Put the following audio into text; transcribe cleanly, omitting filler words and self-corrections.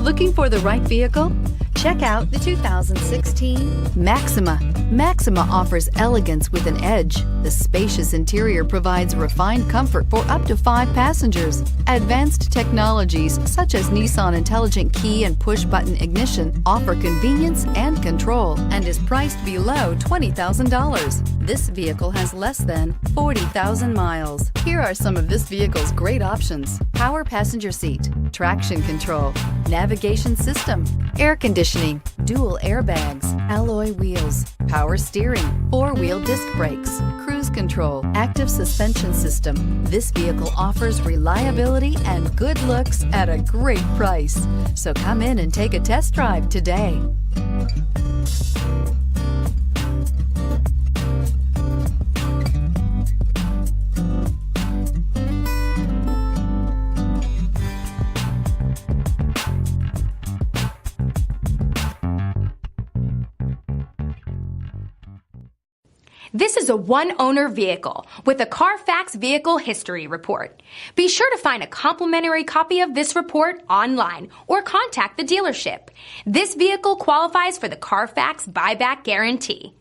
Looking for the right vehicle? Check out the 2016 Maxima. Maxima offers elegance with an edge. The spacious interior provides refined comfort for up to 5 passengers. Advanced technologies such as Nissan Intelligent Key and Push-Button Ignition offer convenience and control and is priced below $20,000. This vehicle has less than 40,000 miles. Here are some of this vehicle's great options: power passenger seat, traction control, navigation system, air conditioning, dual airbags, alloy wheels, power steering, 4-wheel disc brakes, cruise control, active suspension system. This vehicle offers reliability and good looks at a great price. So come in and take a test drive today. This is a one-owner vehicle with a Carfax Vehicle History Report. Be sure to find a complimentary copy of this report online or contact the dealership. This vehicle qualifies for the Carfax Buyback Guarantee.